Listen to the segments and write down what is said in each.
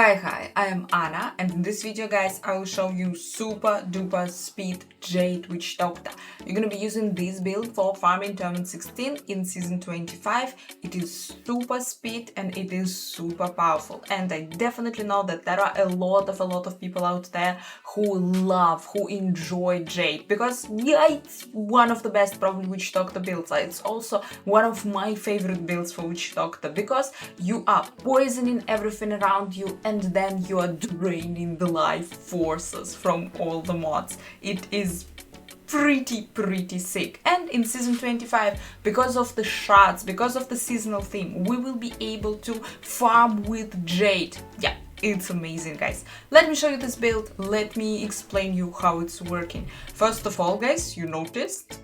Hi, I am Anna, and in this video guys I will show you super duper speed Jade Witch Doctor. You're gonna be using this build for farming tournament 16 in season 25. It is super speed and it is super powerful, and I definitely know that there are a lot of people out there who enjoy Jade, because yeah, it's one of the best probably Witch Doctor builds. It's also one of my favorite builds for Witch Doctor because you are poisoning everything around you and then you are draining the life forces from all the mods. It is pretty sick. And in season 25, because of the shards, because of the seasonal theme, we will be able to farm with Jade. Yeah, it's amazing guys. Let me show you this build, let me explain you how it's working. First of all guys, you noticed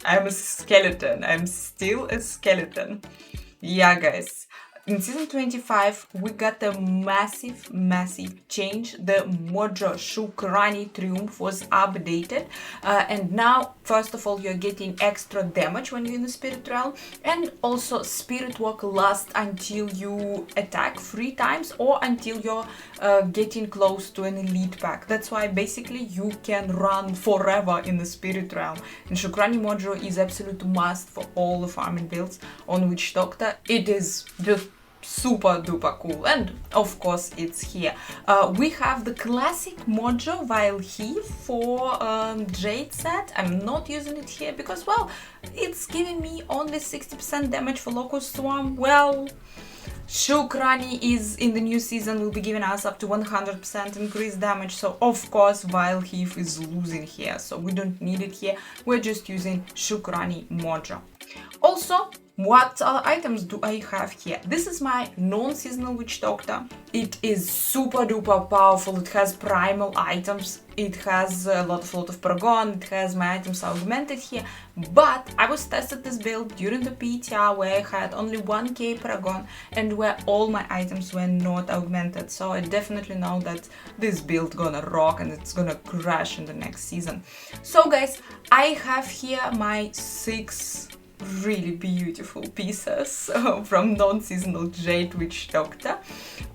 I'm a skeleton. I'm still a skeleton. Yeah guys, in season 25 we got a massive change. The Mojo Shukrani Triumph was updated, and now first of all you're getting extra damage when you're in the spirit realm, and also spirit walk lasts until you attack 3 times or until you're getting close to an elite pack. That's why basically you can run forever in the spirit realm, and Shukrani Mojo is absolute must for all the farming builds on Witch Doctor. It is just super duper cool, and of course it's here. We have the classic Mojo Vile Heave for Jade set. I'm not using it here because, well, it's giving me only 60% damage for Locust Swarm. Well, Shukrani is in the new season, will be giving us up to 100% increased damage, so of course Vile Heave is losing here, so we don't need it here. We're just using Shukrani Mojo. Also, what other items do I have here? This is my non-seasonal Witch Doctor. It is super duper powerful. It has primal items. It has a lot of paragon. It has my items augmented here. But I was tested this build during the PTR where I had only 1k paragon and where all my items were not augmented. So I definitely know that this build gonna rock and it's gonna crash in the next season. So guys, I have here my 6 really beautiful pieces from non-seasonal Jade Witch Doctor.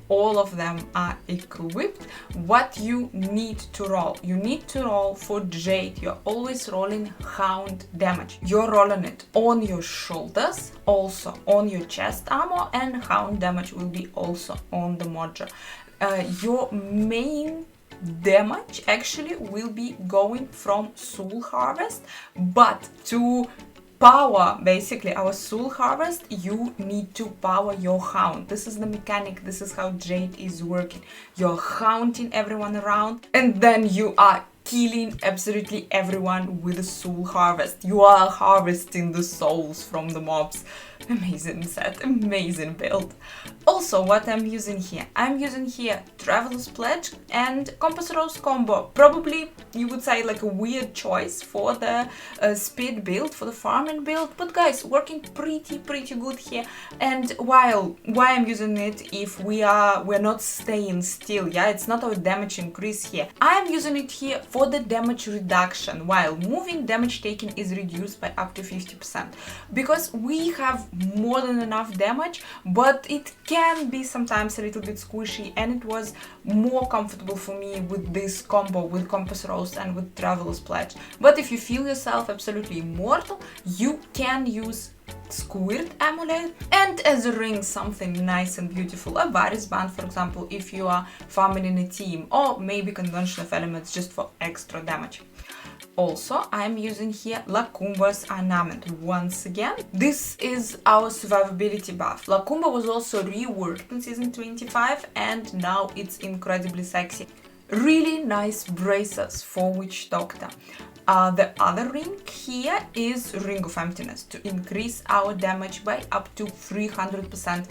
All of them are equipped. What you need to roll? You need to roll for Jade. You're always rolling Hound damage. You're rolling it on your shoulders, also on your chest armor, and Hound damage will be also on the Mojo. Your main damage actually will be going from Soul Harvest, but to power basically our Soul Harvest, you need to power your Hound. This is the mechanic, this is how Jade is working. You're hounding everyone around and then you are killing absolutely everyone with a Soul Harvest. You are harvesting the souls from the mobs. Amazing set, amazing build. Also, what I'm using here? I'm using here Traveler's Pledge and Compass Rose combo. Probably you would say like a weird choice for the speed build, for the farming build, but guys, working pretty good here. And why I'm using it if we're not staying still, yeah, it's not our damage increase here. I'm using it here for the damage reduction. While moving, damage taken is reduced by up to 50%, because we have more than enough damage, but it can be sometimes a little bit squishy, and it was more comfortable for me with this combo with Compass Rose and with Traveler's Pledge. But if you feel yourself absolutely immortal, you can use Squirt Amulet, and as a ring something nice and beautiful, a Varys Band for example, if you are farming in a team, or maybe Convention of Elements just for extra damage. Also, I'm using here Lacumba's Ornament once again. This is our survivability buff. Lacumba was also reworked in season 25 and now it's incredibly sexy. Really nice braces for Witch Doctor. The other ring here is Ring of Emptiness to increase our damage by up to 300%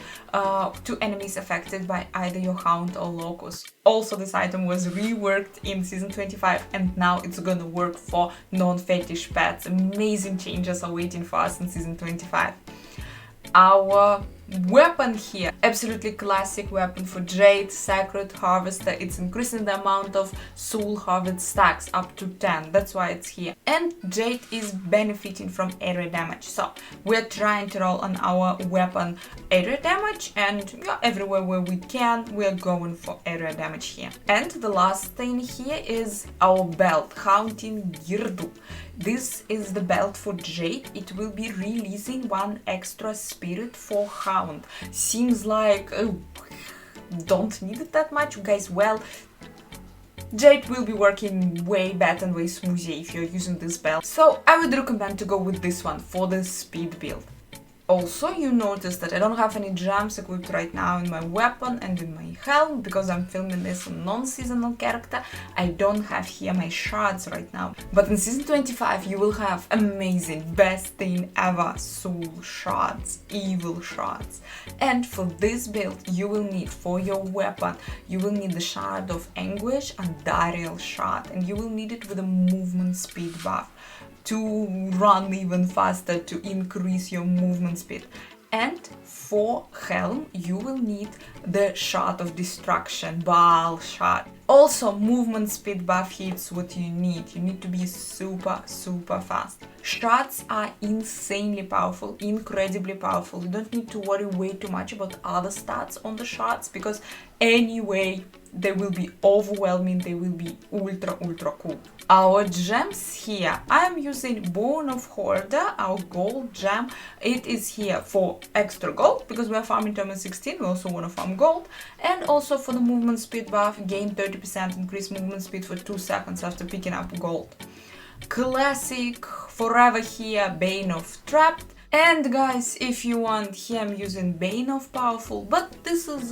to enemies affected by either your Hound or Locust. Also, this item was reworked in season 25 and now it's gonna work for non-fetish pets. Amazing changes are waiting for us in season 25. Our Weapon here, absolutely classic weapon for Jade, Sacred Harvester. It's increasing the amount of soul harvest stacks up to 10, that's why it's here. And Jade is benefiting from area damage, so we're trying to roll on our weapon area damage, and everywhere where we can, we're going for area damage here. And the last thing here is our belt, Haunting Girdu. This is the belt for Jade. It will be releasing one extra spirit for Hound. Seems like don't need it that much, guys. Well, Jade will be working way better and way smoother if you're using this belt. So I would recommend to go with this one for the speed build. Also, you notice that I don't have any gems equipped right now in my weapon and in my helm, because I'm filming this on non-seasonal character. I don't have here my shards right now. But in Season 25 you will have amazing, best thing ever, soul shards, evil shards. And for this build you will need, for your weapon, you will need the Shard of Anguish and Dariel shard, and you will need it with a movement speed buff to run even faster, to increase your movement speed. And for helm you will need the Shard of Destruction, Baal shard. Also, movement speed buff hits what you need. You need to be super fast. Shards are insanely powerful, incredibly powerful. You don't need to worry way too much about other stats on the shards, because anyway they will be overwhelming, they will be ultra cool. Our gems here, I am using Bone of Hoarder, our gold gem. It is here for extra gold, because we are farming T16, we also want to farm gold. And also for the movement speed buff, gain 30% increased movement speed for 2 seconds after picking up gold. Classic, forever here, Bane of Trapped. And guys, if you want, here I'm using Bane of Powerful, but this is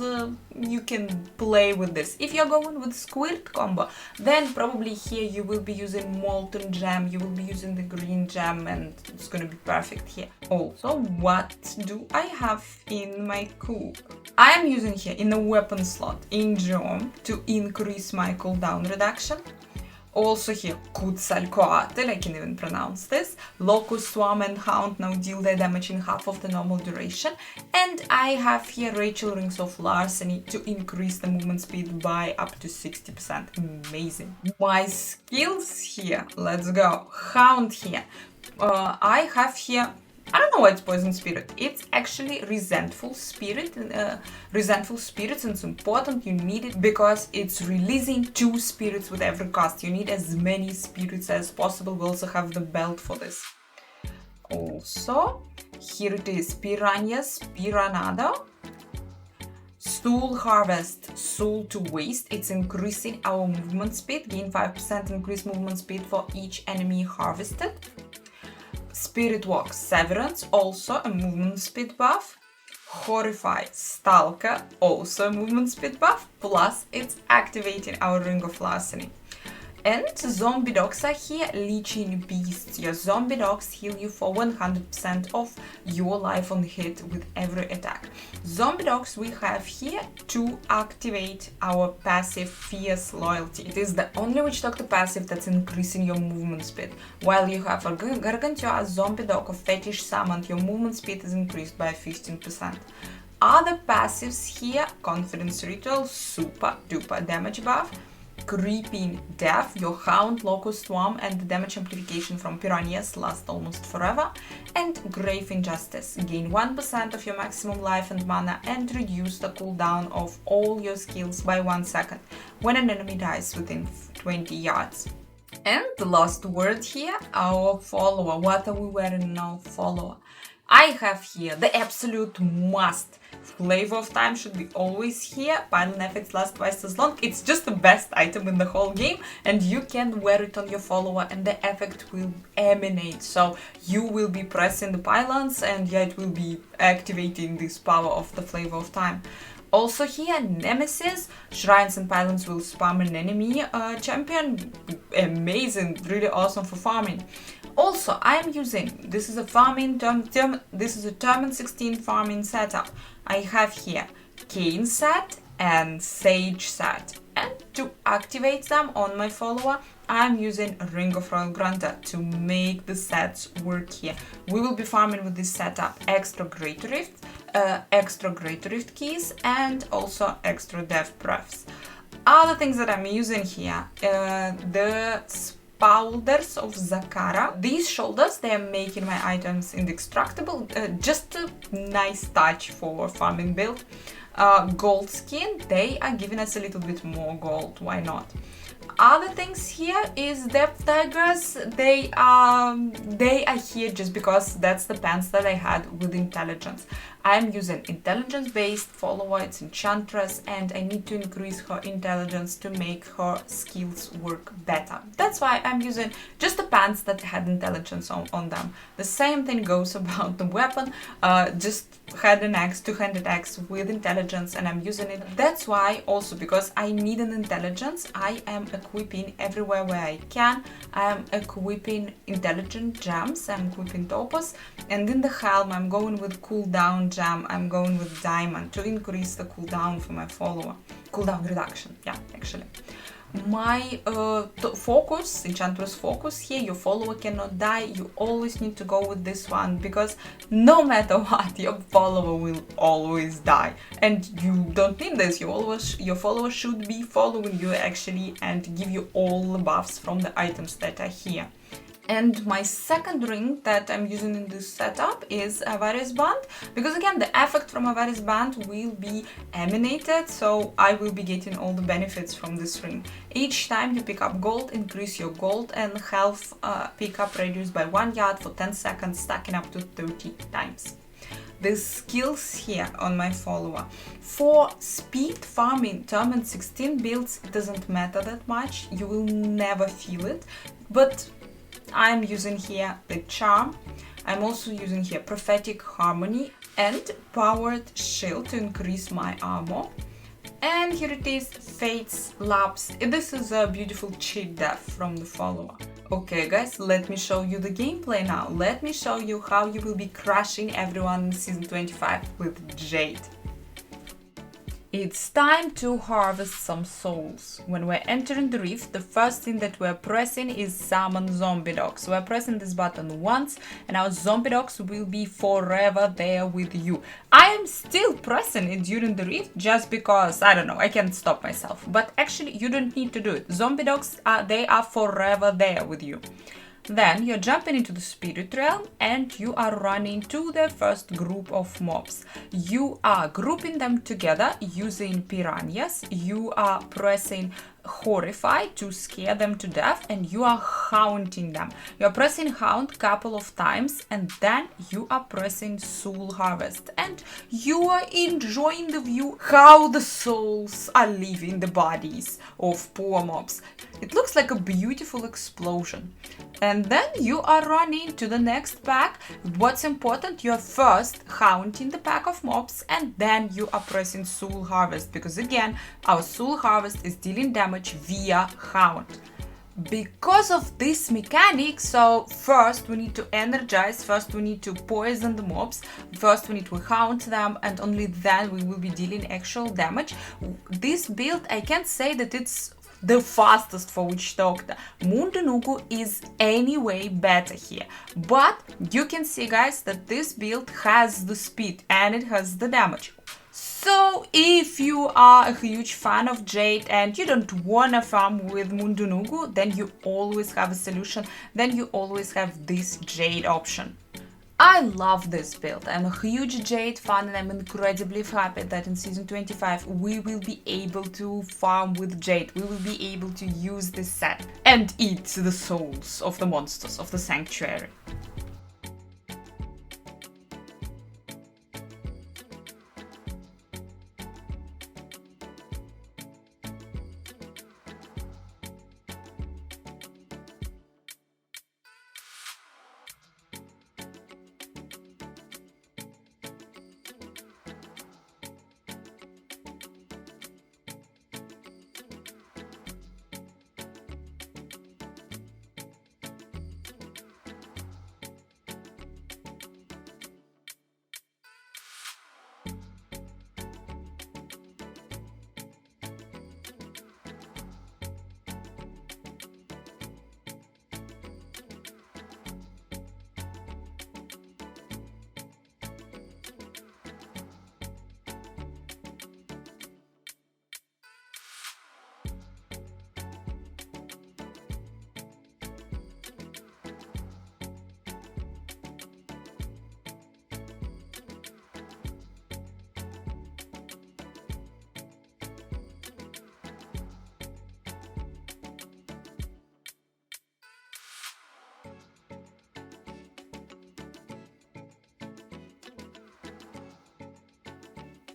you can play with this. If you're going with Squirt combo, then probably here you will be using Molten Gem, you will be using the Green Gem, and it's gonna be perfect here. Also, what do I have in my coup? I am using here in the weapon slot, in Geom, to increase my cooldown reduction. Also here, Quetzalcoatl, I can even pronounce this. Locust, Swarm and Hound now deal their damage in half of the normal duration. And I have here Rachel Rings of Larceny to increase the movement speed by up to 60%. Amazing. My skills here, let's go. Hound here. I have here, I don't know why it's Poison Spirit. It's actually Resentful Spirit. Resentful Spirits, and it's important, you need it because it's releasing 2 spirits with every cast. You need as many spirits as possible. We also have the belt for this. Also, here it is, Piranhas, Piranado. Soul Harvest, Soul to Waste. It's increasing our movement speed. Gain 5% increased movement speed for each enemy harvested. Spirit Walk, Severance, also a movement speed buff. Horrify, Stalker, also a movement speed buff, plus it's activating our Ring of Larceny. And zombie dogs are here, Leeching Beasts. Your zombie dogs heal you for 100% of your life on hit with every attack. Zombie dogs we have here to activate our passive Fierce Loyalty. It is the only Witch Doctor passive that's increasing your movement speed. While you have a Gargantua zombie dog of Fetish summoned, your movement speed is increased by 15%. Other passives here, Confidence Ritual, super duper damage buff. Creeping Death, your Hound, Locust Swarm, and the damage amplification from Piranhas last almost forever. And Grave Injustice, gain 1% of your maximum life and mana and reduce the cooldown of all your skills by 1 second when an enemy dies within 20 yards. And the last word here, our follower. What are we wearing in our follower? I have here the absolute must. Flavor of Time should be always here. Pylon effects last twice as long. It's just the best item in the whole game, and you can wear it on your follower and the effect will emanate. So you will be pressing the pylons and yeah, it will be activating this power of the Flavor of Time. Also here, Nemesis, Shrines and Pylons will spam an enemy champion. Amazing, really awesome for farming. Also, I am using, this is a farming this is a T16 farming setup. I have here Cane set and Sage set. And to activate them on my follower, I'm using Ring of Royal Grunter to make the sets work here. We will be farming with this setup extra Greater Rift keys, and also extra Dev Prefs. Other things that I'm using here, the Spoulders of Zakara. These shoulders, they are making my items indestructible, just a nice touch for farming build. Gold skin, they are giving us a little bit more gold, why not? Other things here is Depth Tigers. They are here just because that's the pants that I had with intelligence. I'm using intelligence based follower, it's enchantress, and I need to increase her intelligence to make her skills work better. That's why I'm using just the pants that had intelligence on them. The same thing goes about the weapon, just had an axe, two-handed axe with intelligence, and I'm using it. That's why also, because I need an intelligence, I am equipping everywhere where I can. I am equipping intelligent gems, I'm equipping topaz, and in the helm I'm going with cooldown gem, I'm going with diamond to increase the cooldown for my follower. Cooldown reduction, yeah, actually. My focus, enchantress focus here, your follower cannot die. You always need to go with this one, because no matter what, your follower will always die, and you don't need this. Your follower should be following you actually and give you all the buffs from the items that are here. And my second ring that I'm using in this setup is Avarice Band, because again the effect from Avarice Band will be emanated, so I will be getting all the benefits from this ring. Each time you pick up gold, increase your gold and health pickup radius by 1 yard for 10 seconds, stacking up to 30 times. The skills here on my follower. For speed farming Tournament 16 builds, it doesn't matter that much, you will never feel it, but I'm using here the Charm, I'm also using here Prophetic Harmony and Powered Shield to increase my armor. And here it is, Fate's Lapse. This is a beautiful cheat death from the follower. Okay guys, let me show you the gameplay now. Let me show you how you will be crushing everyone in Season 25 with Jade. It's time to harvest some souls. When we're entering the rift, the first thing that we're pressing is summon zombie dogs. We're pressing this button once and our zombie dogs will be forever there with you. I am still pressing it during the rift just because, I don't know, I can't stop myself. But actually you don't need to do it. Zombie dogs, they are forever there with you. Then you're jumping into the spirit realm and you are running to the first group of mobs. You are grouping them together using piranhas. You are pressing Horrify to scare them to death, and you are haunting them. You're pressing Hound couple of times and then you are pressing Soul Harvest, and you are enjoying the view how the souls are leaving the bodies of poor mobs. It looks like a beautiful explosion. And then you are running to the next pack. What's important, you're first haunting the pack of mobs and then you are pressing Soul Harvest, because again our Soul Harvest is dealing damage via Hound. Because of this mechanic, so first we need to energize, first we need to poison the mobs, first we need to hound them, and only then we will be dealing actual damage. This build, I can't say that it's the fastest for Witch Doctor. Mundunugu is anyway better here, but you can see guys that this build has the speed and it has the damage. So if you are a huge fan of Jade and you don't wanna farm with Mundunugu, then you always have a solution, then you always have this Jade option. I love this build. I'm a huge Jade fan and I'm incredibly happy that in Season 25 we will be able to farm with Jade. We will be able to use this set and eat the souls of the monsters of the sanctuary.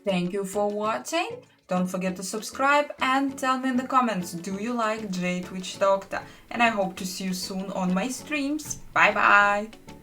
Thank you for watching. Don't forget to subscribe and tell me in the comments, do you like Jade Witch Doctor? And I hope to see you soon on my streams. Bye bye!